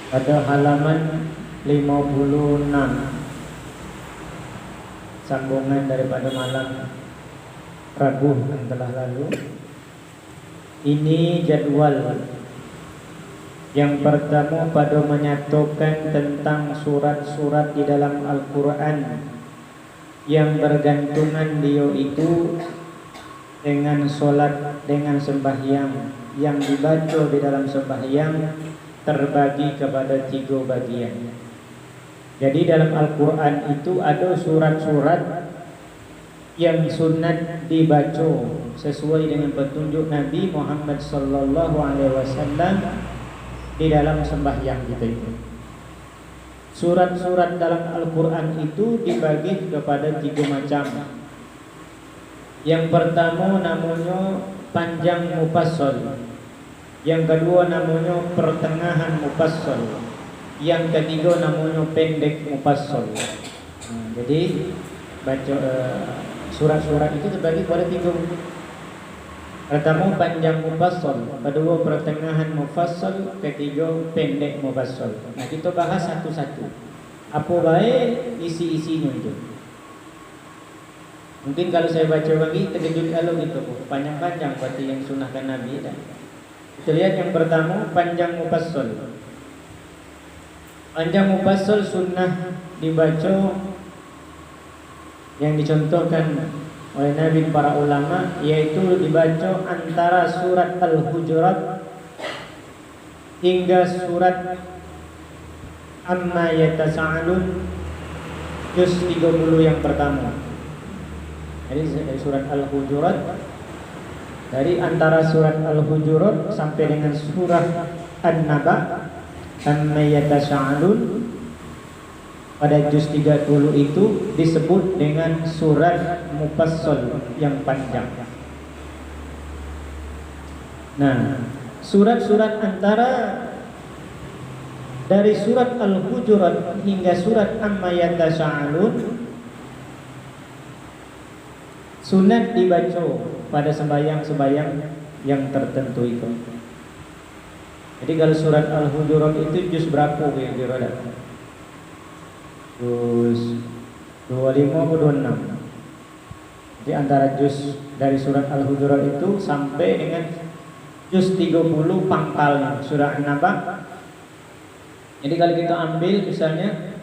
pada halaman 56, sambungan daripada malam Rabu yang telah lalu. Ini jadwal yang pertama pada menyatukan tentang surat-surat di dalam Al-Quran yang bergantungan dia itu dengan solat, dengan sembahyang. Yang dibaca di dalam sembahyang terbagi kepada 3 bagian. Jadi dalam Al-Quran itu ada surat-surat yang sunat dibaca sesuai dengan petunjuk Nabi Muhammad sallallahu alaihi wasallam di dalam sembahyang kita itu. Surat-surat dalam Al-Quran itu dibagi kepada 3 macam. Yang pertama namanya panjang mufassal. Yang kedua namanya pertengahan mufassal. Yang ketiga namanya pendek mufassal. Jadi baca surat-surat itu terbagi pada 3. Pertama panjang mufassal, kedua pertengahan mufassal, ketiga pendek mufassal. Nah, kita bahas satu-satu. Apa baik isi-isinya itu. Mungkin kalau saya baca lagi terkejut kalau gitu, panjang-panjang berarti yang sunahkan Nabi dah. Kita lihat yang pertama panjang mufassal. Panjang mufassal sunnah dibaca yang dicontohkan oleh Nabi para ulama, yaitu dibaca antara surat Al-Hujurat hingga surat Amma Yatasa'alun juz 30 yang pertama. Jadi dari surat Al-Hujurat, dari antara surat Al-Hujurat sampai dengan surat An-Naba, Amma Yatasa'alun pada juz 30 itu disebut dengan surat mufassal yang panjang. Nah, surat-surat antara dari surat Al-Hujurat hingga surat Amma Yatasa'alun sunat dibaca pada sembahyang-sembahyang yang tertentu itu. Jadi kalau surat Al-Hujurat itu juz berapa kira-kira? Juz 25 atau 26. Jadi antara juz dari surat Al-Hujurat itu sampai dengan juz 30 pangkalnya surah An-Naba. Jadi kalau kita ambil misalnya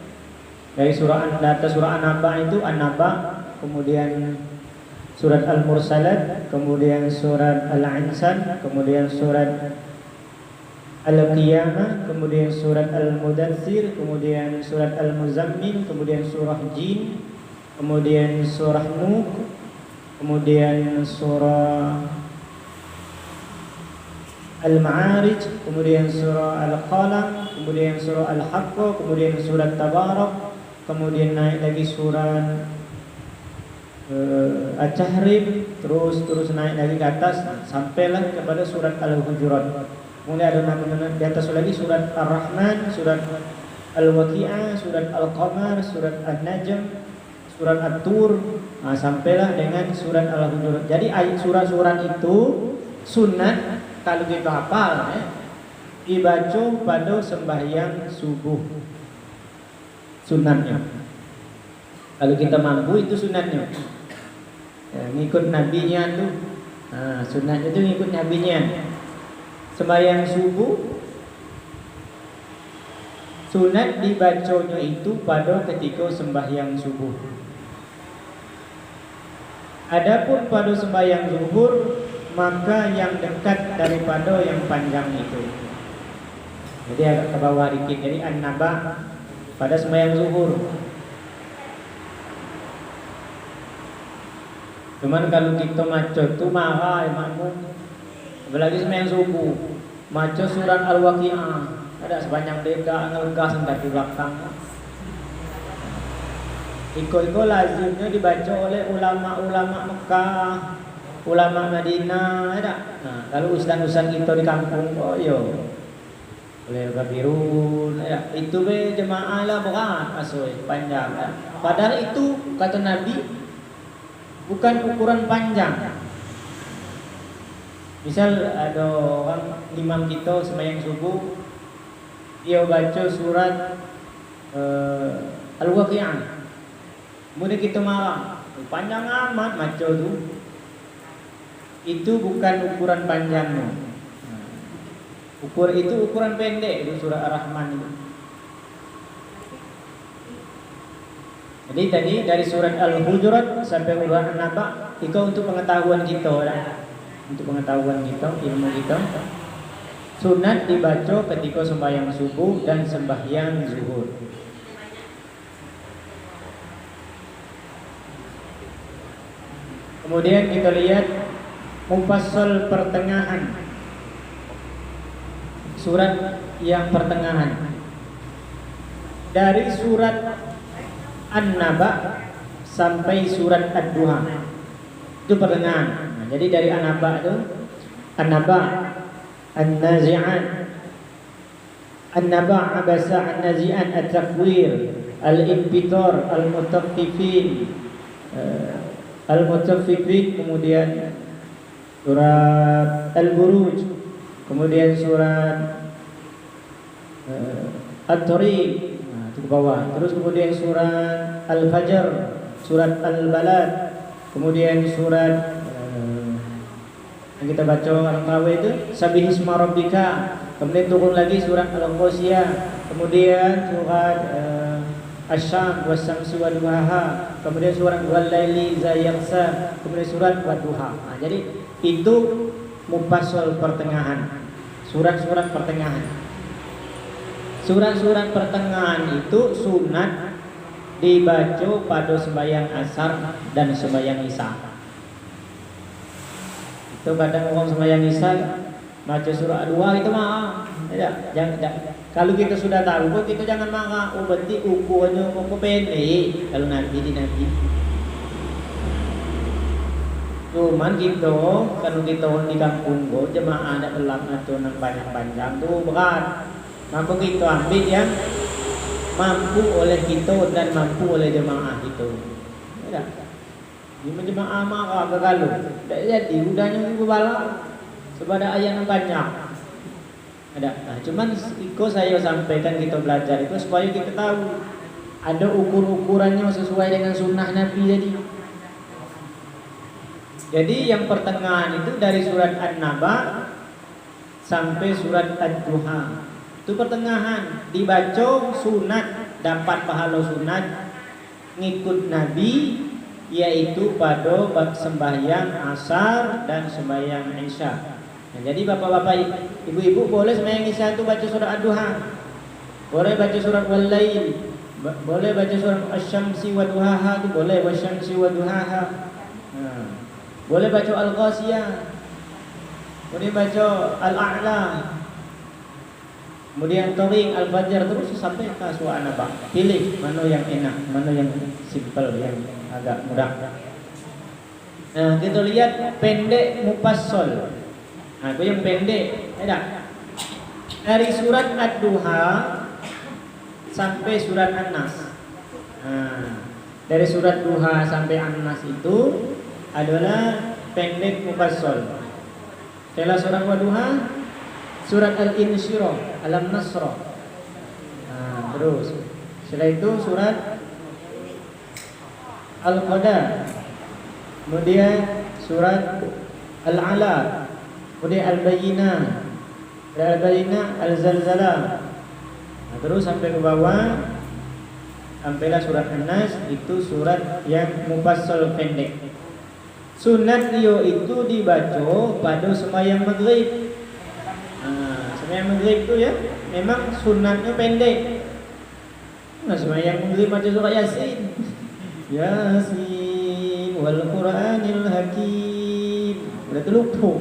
dari data surah An-Naba itu An-Naba, kemudian surat Al-Mursalat, kemudian surat Al-Insan, kemudian surat Al-Qiyamah, kemudian surat Al-Mudaththir, kemudian surat Al-Muzammil, kemudian surah Jin, kemudian surah Nuh, kemudian surah Al-Ma'arij, kemudian surah Al-Qalam, kemudian surah Al-Haqqah, kemudian surat Tabarak, kemudian naik lagi surat At-Tahrim, terus naik lagi ke atas sampailah kepada surat Al-Hujurat. Kemudian ada nama di atas lagi surat Ar-Rahman, surat Al-Waqi'ah, surat Al-Qamar, surat An-Najm, surat At-Tur, sampailah dengan surat Al-Hujurat. Jadi surat-surat itu sunat kalau kita hafal dibaca pada sembahyang subuh. Sunatnya. Kalau kita mampu itu sunatnya. Ngikut nabinya tuh. Sunatnya itu ngikut nabinya. Sembahyang subuh sunat dibacanya itu pada ketika sembahyang subuh. Adapun pada sembahyang zuhur maka yang dekat daripada yang panjang itu. Jadi agak ke bawah dikit. Jadi An-Naba pada sembahyang zuhur. Cuman kalau kita maca tu marah makmum. Apalagi sembahyang subuh, maca surat Al-Waqi'ah, ada sebanyak deka ngegas entah di belakang. Iko lazimnya dibaca oleh ulama-ulama Mekah, ulama Madinah, ada. Nah, kalau ustaz-ustaz kita di kampung, oh yo, oleh kabirun, ya. Itu be jemaah lah berat, asoy panjang. Ya. Padahal itu kata Nabi bukan ukuran panjang. Misal ada orang imam kita sembahyang subuh dia baca surat Al-Waqi'ah. Kemudian kita marah, panjang amat baca tu. Itu bukan ukuran panjangnya. Itu ukuran pendek itu surah Ar-Rahman itu. Jadi tadi dari surat Al-Hujurat sampai surah An-Naba itu untuk pengetahuan kita lah. Untuk pengetahuan kita, ilmu kita. Sunat dibaca ketika sembahyang subuh dan sembahyang zuhur. Kemudian kita lihat mufassal pertengahan. Surat yang pertengahan. Dari surat An-Naba sampai surat Ad-Duha. Itu pertengahan. Nah, jadi dari An-Naba itu An-Naba, An-Nazi'at, An-Naba, Abasa, An-Nazi'at, At-Takwir, Al-Infitar, Al-Mutaffifin, Al-Mutaffifin, kemudian surat Al-Buruj, kemudian surat At-Tariq, nah, itu ke bawah. Terus kemudian surat Al-Fajr, surat Al-Balad, kemudian surat yang kita baca Al-Qawai itu Sabbihisma Rabbika, kemudian turun lagi surat Al-Qasiyah, kemudian surat Asy-Syams was-Syamsi wa-duhaha, kemudian surat Wal-Laili idza yaghsha, kemudian surat Wad-Duha. Nah, jadi itu mufassal pertengahan, surat-surat pertengahan. Surat-surat pertengahan itu sunat dibaca pada sembahyang asar dan sembahyang isya. Itu kadang orang sembahyang isya baca surah 2 itu mah. Jangan. Kalau kita sudah tahu, kita jangan marah. Oh berarti ukurannya kok pendek kalau nanti di nanti. Cuman kita kalau kita di kampung jemaah ada dalam atau nang panjang-panjang tuh berat. Maka kita ambil yang mampu oleh kita dan mampu oleh jemaah itu. Ya. Ini jemaah marah ke kalau. Tak jadi udahnya minggu balap sepada ayat yang panjang. Ada. Nah, cuman ikut saya sampaikan kita belajar itu supaya kita tahu ada ukur-ukurannya sesuai dengan sunnah Nabi jadi. Jadi yang pertengahan itu dari surat An-Naba sampai surat Ad-Duha. Itu pertengahan dibaca sunat, dapat pahala sunat ngikut Nabi, yaitu pada sembahyang asar dan sembahyang isya. Nah, jadi bapak-bapak, ibu-ibu boleh sembahyang isya itu baca surat Ad-Duha, boleh baca surat Wal-Lail, boleh baca surat Asy-Syamsi wa duhaha, itu boleh Wasy-Syamsi wa duhaha. Nah, boleh baca Al-Qasiyah, boleh baca Al-A'la, kemudian Tariq, Al-Fajr, terus sampai ke surah An-Naba. Pilih mana yang enak, mana yang simple, yang agak mudah. Nah, kita lihat pendek mufassal. Nah, itu yang pendek, ada. Dari surat Ad-Duha sampai surat An-Nas. Nah, dari surat Duha sampai An-Nas itu adalah pendek mufassal. Setelah surat Wadduha, surat Al-Insyirah, Alam Nasrah. Nah, terus setelah itu surat Al-Qadar, kemudian surat Al-Ala, kemudian Al-Bayyinah, Al-Bayyinah, Al-Zalzalah. Nah, terus sampai ke bawah sampailah surat An-Nas, itu surat yang mufassal pendek. Sunat dia itu dibaca pada sembahyang maghrib. Nah, sembahyang maghrib itu ya memang sunatnya pendek. Nah, sembahyang maghrib baca surat Yasin. Yasin wal Qur'anil Hakim. Berarti lupa.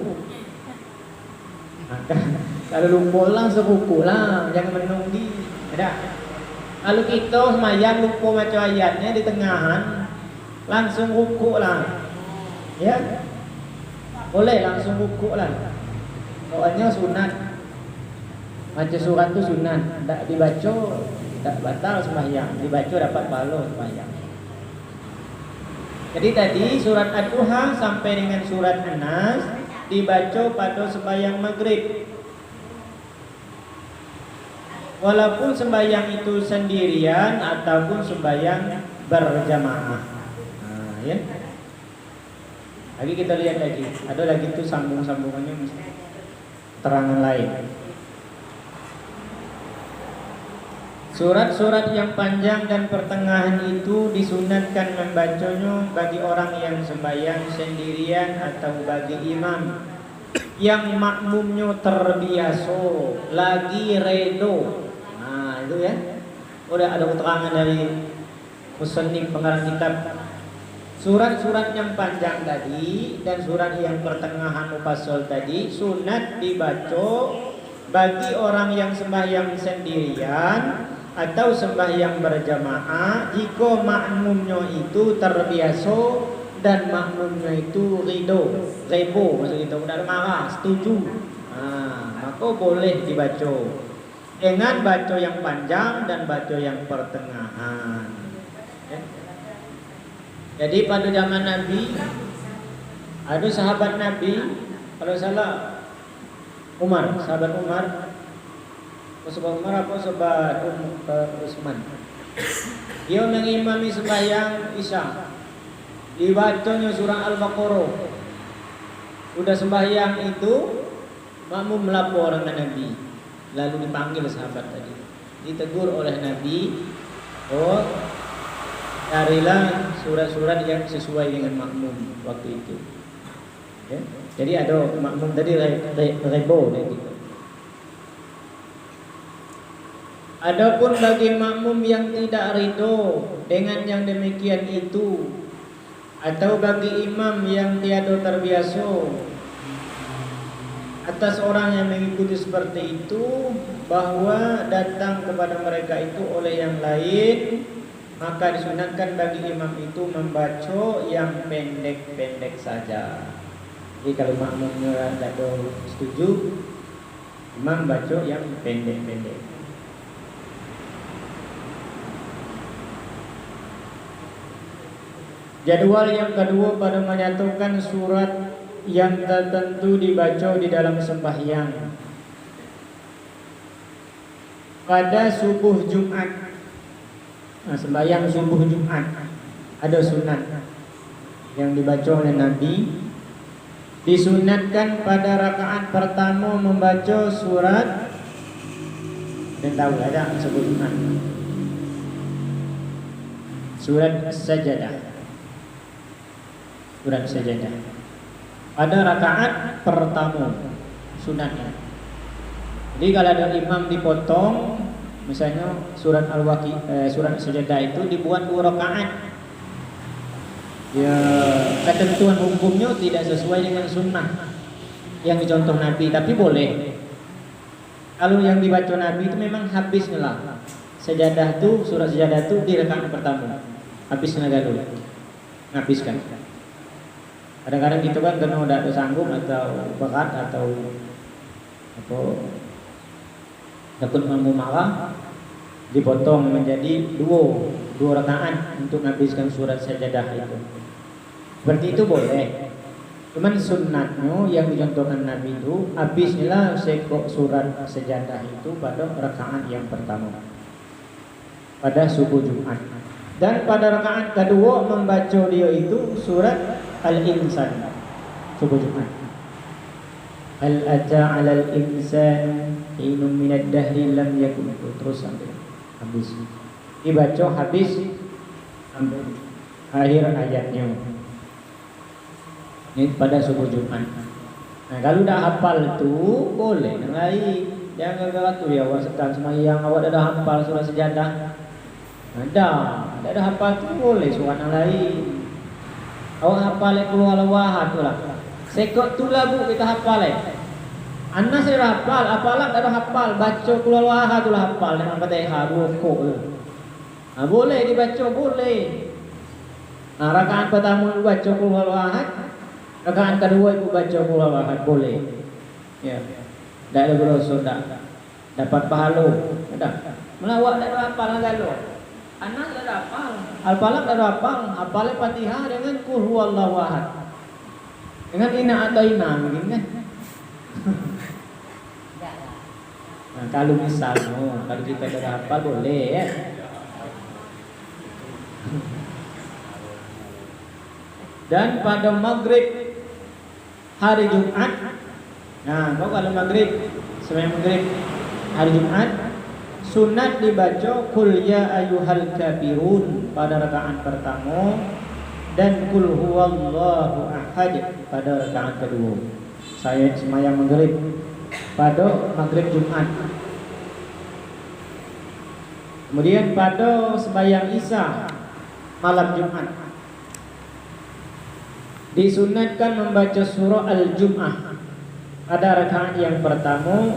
Nah, kalau lupa langsung ruku lah, jangan menunggu. Ada. Kalau kita sembahyang lupa baca ayatnya di tengahan, langsung ruku lah. Ya, boleh langsung ruku lah. Soalnya sunat. Baca surat itu sunat. Tak dibaca, tak batal sembahyang. Dibaca dapat pahala sembahyang. Jadi tadi surat Ad-Duha sampai dengan surat An-Nas dibaca pada sembahyang maghrib. Walaupun sembahyang itu sendirian ataupun sembahyang berjamaah. Nah, ya. Lagi kita lihat lagi. Ada lagi itu sambung-sambungannya terangan lain. Surat-surat yang panjang dan pertengahan itu disunatkan membacanya bagi orang yang sembahyang sendirian atau bagi imam yang makmumnya terbiasa lagi redo. Nah itu ya, udah ada keterangan dari musannif pengarang kitab. Surat-surat yang panjang tadi dan surat yang pertengahan mufassal tadi sunat dibaca bagi orang yang sembahyang sendirian atau sembahyang berjamaah jika makmumnya itu terbiasa dan makmumnya itu rebo maksud itu udah marah, setuju. Maka boleh dibaca dengan baca yang panjang dan baca yang pertengahan. Ya. Jadi pada zaman Nabi ada sahabat Nabi, kalau salah Umar, sahabat Umar, sahabat Umar apa sahabat Utsman. Dia mengimami sembahyang Isya. Dibacanya surah Al-Baqarah. Udah sembahyang itu, makmum melapor dengan Nabi. Lalu dipanggil sahabat tadi. Ditegur oleh Nabi, oh carilah surat-surat yang sesuai dengan makmum waktu itu. Ya? Jadi ada makmum tadi rebo gitu. Adapun bagi makmum yang tidak ridho dengan yang demikian itu, atau bagi imam yang tiada terbiasa atas orang yang mengikuti seperti itu, bahwa datang kepada mereka itu oleh yang lain, maka disunatkan bagi imam itu membaca yang pendek-pendek saja. Jadi kalau makmumnya tidak setuju, imam baca yang pendek-pendek. Jadwal yang kedua pada menyatukan surat yang tertentu dibaca di dalam sembahyang. Pada subuh Jumat, sembahyang subuh Jumat ada sunat yang dibaca oleh Nabi. Disunatkan pada rakaat pertama membaca surat, dan tahu ada subuh Jumat, surat Sajadah. Surat Sajadah pada rakaat pertama sunatnya. Jadi kalau ada imam dipotong, misalnya surat surat Sajadah itu dibuat 2 rakaat. Ya, ketentuan hukumnya tidak sesuai dengan sunnah yang dicontoh Nabi, tapi boleh. Kalau yang dibaca Nabi itu memang habisnya lah. Sajadah itu, surat Sajadah itu di rakaat pertama. Habisnya dulu. Habiskan. Kadang-kadang gitu kan karena udah sanggup atau berat atau apa takut mampu marah, dipotong menjadi dua rakaat untuk menghabiskan surat Sajadah itu. Seperti itu boleh. Cuman sunnatnya yang dicontohkan Nabi itu habisnya sekok surat Sajadah itu pada rakaat yang pertama pada subuh Jumat. Dan pada rakaat kedua membaca dia itu surat Al-Insan subuh Jumat. Hal ata 'alal insan hinum minad dahri lam yakun, terus sampai habis. Dibaca habis sampai akhir ayatnya. Ini pada subuh Jumat. Nah, kalau dah hafal tu boleh lain. Jangan waktu dia awak sedang sembahyang awak dah hafal surah Sajadah. Ada hafal tu boleh surah lain. Awak hafal qul huwallahu lah. Sekot tu lah bu kita hafal Anas saya hafal, apalah dah hafal, baca qul huwallahu tu lah hafal dengan Fatihah rukuk tu. Boleh dibaca boleh. Rakaat pertama baca qul huwallahu, rakaat kedua ibu baca qul huwallahu boleh. Ya. Dak ada berdosa dak. Dapat pahala. Dak. Melawak dak hafal galau. Anak dah hafal, Al-Falaq dah hafal Fatihah dengan qul huwallahu ahad. Dengan inna ataina mungkin kan? Nah, kalau misalnya kalau kita sudah hafal boleh ya. Dan pada maghrib hari Jumat, nah kau kalau maghrib sembahyang maghrib hari Jumat sunat dibaca Qul ya ayyuhal kafirun pada rakaat pertama dan Qul huwallahu ahad pada rakaat kedua. Saya sembahyang maghrib pada maghrib Jumat. Kemudian pada sembahyang Isya malam Jumat disunatkan membaca surah Al-Jum'ah pada rakaat yang pertama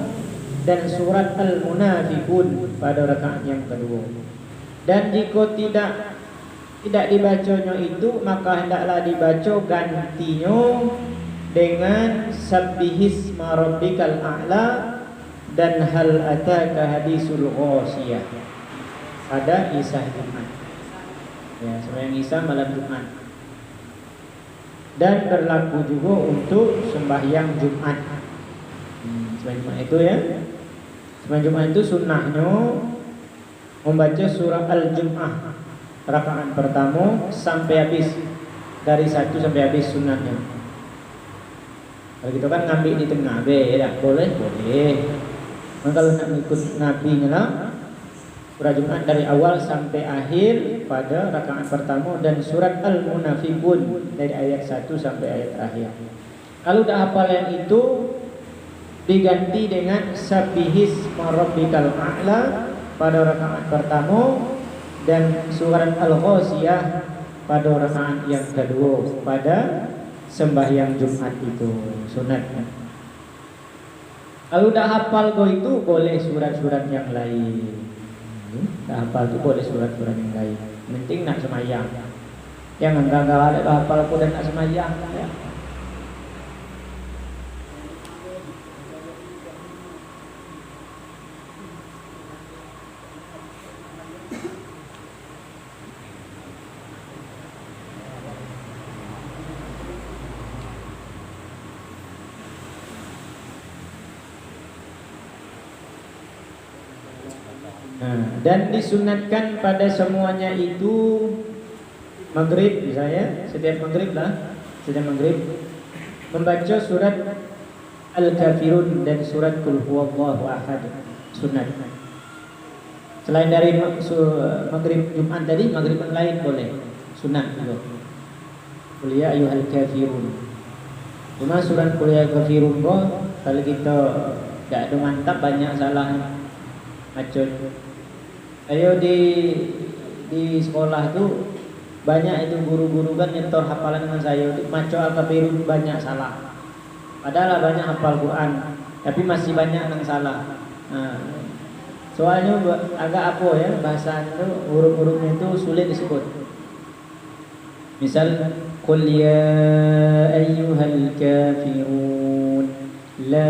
dan surat Al-Munafiqun pada rakaat yang kedua. Dan jika tidak dibacanya itu, maka hendaklah dibaca gantinya dengan Sabbihisma rabbikal a'la dan hal ataka hadisul ghasiyah pada Isya Jumat. Ya, sembahyang Isya malam Jumat. Dan berlaku juga untuk sembahyang Jumat. Sembahyang Jumat itu ya. Sembahyang Jumat itu sunnahnya membaca surah Al-Jum'ah rakaat pertama sampai habis, dari 1 sampai habis sunnahnya. Kalau kita kan ngambil di tengah ya, boleh. Nah, kalau nak ikut Nabi lah surah Jumat dari awal sampai akhir pada rakaat pertama dan surat Al-Munafiqun dari ayat 1 sampai ayat terakhir. Kalau dah hafal yang itu diganti dengan Sabbihisma rabbikal a'la pada rakaat pertama dan surat Al-Ghasiyah pada rakaat yang kedua pada sembahyang Jumat itu sunatnya. Kalau dah hafal itu boleh surat-surat yang lain. Dah hafal itu boleh surat-surat yang lain. Penting nak semayang. Jangan gagal ada hafal pun dan nak semayang ya. Dan disunatkan pada semuanya itu maghrib misalnya, setiap maghrib membaca surat Al-Kafirun dan surat Qul huwallahu ahad, sunat. Selain dari maghrib Jumat tadi, maghrib yang lain boleh, sunat juga. Qul ya ayyuhal kafirun. Cuma surat Qul ya kafirun kalau kita tidak ada mantap banyak salah macam. Ayo di sekolah tuh banyak itu guru-guru kan nyetor hafalan dengan saya. Maco al-kafirun banyak salah. Padahal banyak hafal Quran, tapi masih banyak yang salah. Nah, soalnya agak apa ya bahasa itu huruf-hurufnya itu sulit disebut. Misal Qul ya ayyuhal kafirun la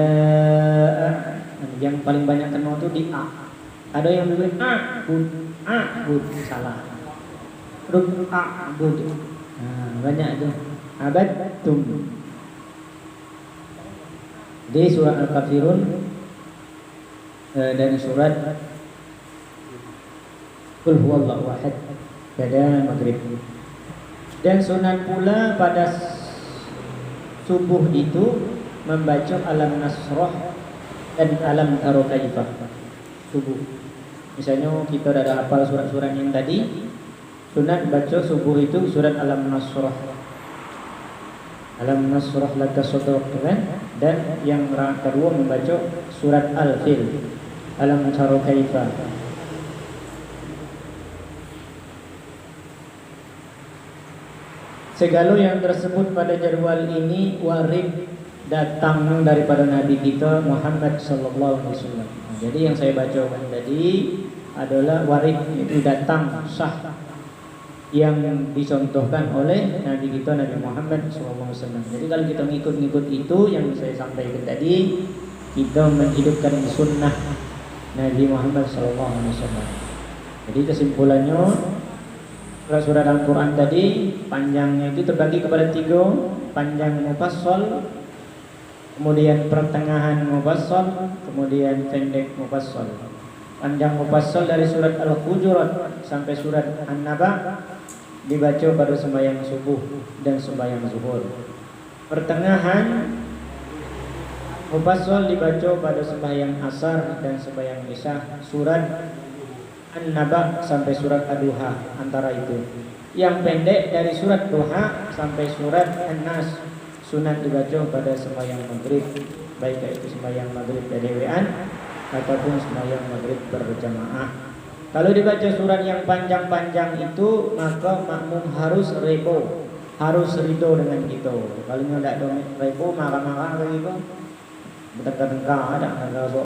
yang paling banyak kenal itu di A. Ada yang bilang abud salah. Huruf abud. Nah, banyak itu. Abadtum. Di surat Al-Kafirun dan surat Qul huwallahu ahad pada maghrib. Dan sunat pula pada subuh itu membaca Alam Nasrah dan Alam Tara Kaifah subuh. Misalnya kita dah hafal surat-surat yang tadi, sunat baca subuh itu surat Alam Nasrah. Alam Nasrah laka sadrak kan? Dan yang kedua membaca surat Al-Fil. Alam tara kaifa. Segala yang tersebut pada jadual ini warid datang daripada Nabi kita Muhammad sallallahu alaihi wasallam. Jadi yang saya bacakan tadi adalah warid, itu datang sah yang dicontohkan oleh Nabi kita Nabi Muhammad SAW. Jadi kalau kita ngikut-ngikut itu yang saya sampaikan tadi, kita menghidupkan sunnah Nabi Muhammad SAW. Jadi kesimpulannya surat Al-Quran tadi panjangnya itu terbagi kepada 3, panjang mufassal, kemudian pertengahan mufassal, kemudian pendek mufassal. Panjang mufassal dari surat Al-Hujurat sampai surat An-Naba dibaca pada sembahyang subuh dan sembahyang zuhur. Pertengahan mufassal dibaca pada sembahyang asar dan sembahyang isya, surat An-Naba sampai surat Ad-Duha, antara itu. Yang pendek dari surat Duha sampai surat An-Nas sunat dibaca pada sembahyang maghrib, baik itu sembahyang maghrib dewean ataupun sembahyang maghrib berjamaah. Kalau dibaca surat yang panjang-panjang itu, maka makmum harus rebo, harus ridho dengan itu. Kalau tidak rebo, marah-marah begitu, bertengkar-tengkar ada